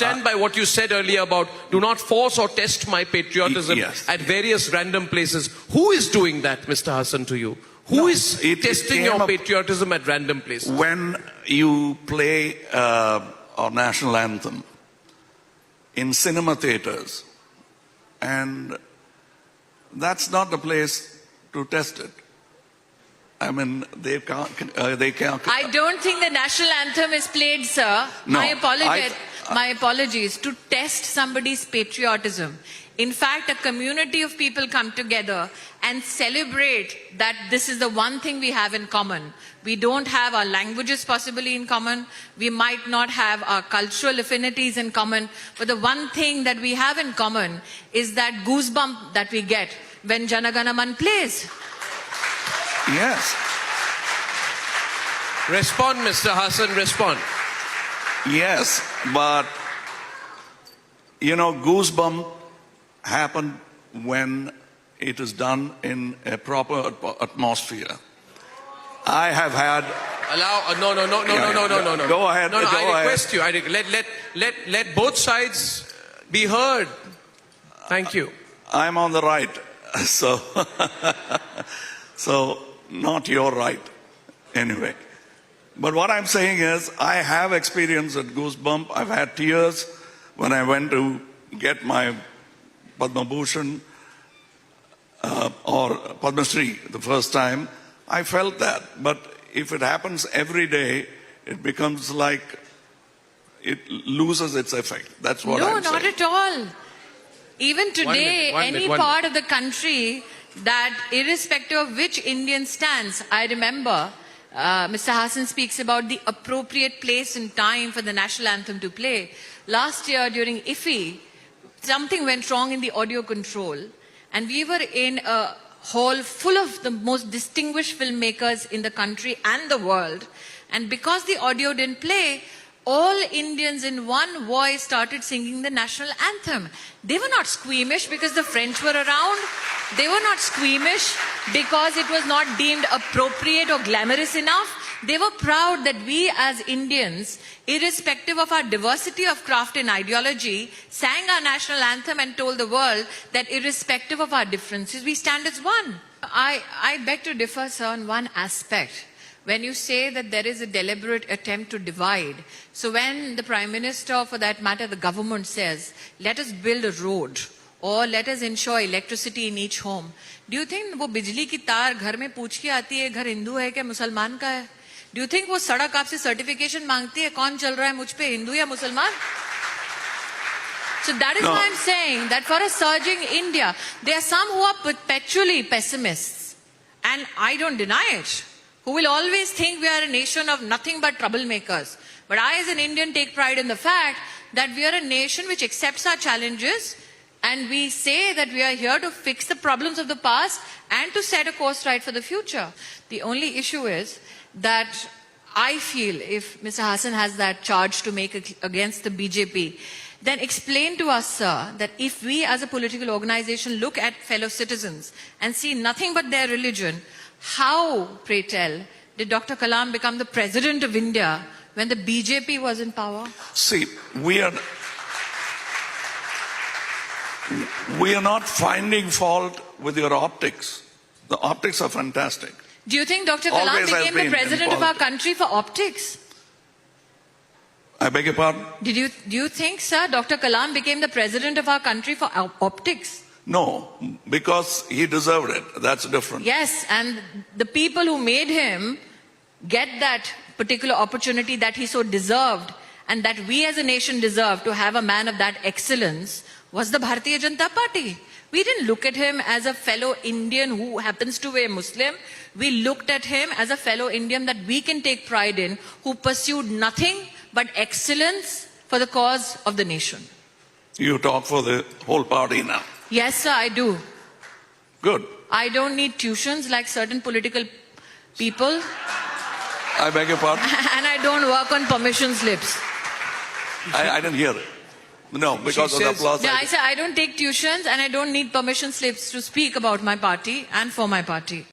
stand by what you said earlier about do not force or test my patriotism Yes. at various random places. Who is doing that, Mr. Hasan, to you? Who is testing your patriotism at random places? When you play our national anthem in cinema theaters, and that's not the place to test it. I mean, they can't. I don't think the national anthem is played, sir. No, My apologies. To test somebody's patriotism. In fact, a community of people come together and celebrate that this is the one thing we have in common. We don't have our languages possibly in common. We might not have our cultural affinities in common. But the one thing that we have in common is that goosebump that we get when Jana Gana Man plays. Yes. Respond, Mr. Hasan, respond. Yes, but you know, goosebump happen when it is done in a proper atmosphere. I have had. No. Go ahead. No, go I ahead. request you. Let both sides be heard. Thank you. I'm on the right, so so not your right, anyway. But what I'm saying is, I have experienced a goosebump. I've had tears when I went to get my Padma Bhushan or Padma Shri the first time. I felt that. But if it happens every day, it becomes like it loses its effect. That's what I'm saying. No, not at all. Even today, any part of the country that irrespective of which Indian stands, I remember Mr. Hasan speaks about the appropriate place and time for the national anthem to play. Last year during IFFI, something went wrong in the audio control, and we were in a hall full of the most distinguished filmmakers in the country and the world. And because the audio didn't play, all Indians in one voice started singing the national anthem. They were not squeamish because the French were around. They were not squeamish because it was not deemed appropriate or glamorous enough. They were proud that we as Indians, irrespective of our diversity of craft and ideology, sang our national anthem and told the world that irrespective of our differences, we stand as one. I beg to differ, sir, on one aspect. When you say that there is a deliberate attempt to divide, so when the Prime Minister, or for that matter the government says, let us build a road or let us ensure electricity in each home, do you think वो बिजली की तार घर में पूछ के आती है घर हिंदू है क्या मुसलमान का है? Do you think वो सड़क आपसे सर्टिफिकेशन मांगती है कौन चल रहा है मुझ पे हिंदू या मुसलमान? So that is why I'm saying that for a surging India, there are some who are perpetually pessimists, and I don't deny it, who will always think we are a nation of nothing but troublemakers. But I as an Indian take pride in the fact that we are a nation which accepts our challenges, and we say that we are here to fix the problems of the past and to set a course right for the future. The only issue is that I feel if Mr. Hasan has that charge to make against the BJP, then explain to us, sir, that if we as a political organization look at fellow citizens and see nothing but their religion, how, pray tell, did Dr. Kalam become the president of India when the BJP was in power? See, we are not finding fault with your optics. The optics are fantastic. Do you think Dr. Kalam became the president of our country for optics? I beg your pardon? Do you think, sir, Dr. Kalam became the president of our country for optics? No, because he deserved it. That's different. Yes, and the people who made him get that particular opportunity that he so deserved and that we as a nation deserve to have a man of that excellence was the Bharatiya Janata Party. We didn't look at him as a fellow Indian who happens to be a Muslim. We looked at him as a fellow Indian that we can take pride in, who pursued nothing but excellence for the cause of the nation. You talk for the whole party now. Yes, sir, I do. Good. I don't need tuitions like certain political people. I beg your pardon? And I don't work on permission slips. I didn't hear it. No, because of the applause. No, I said I don't take tuitions and I don't need permission slips to speak about my party and for my party.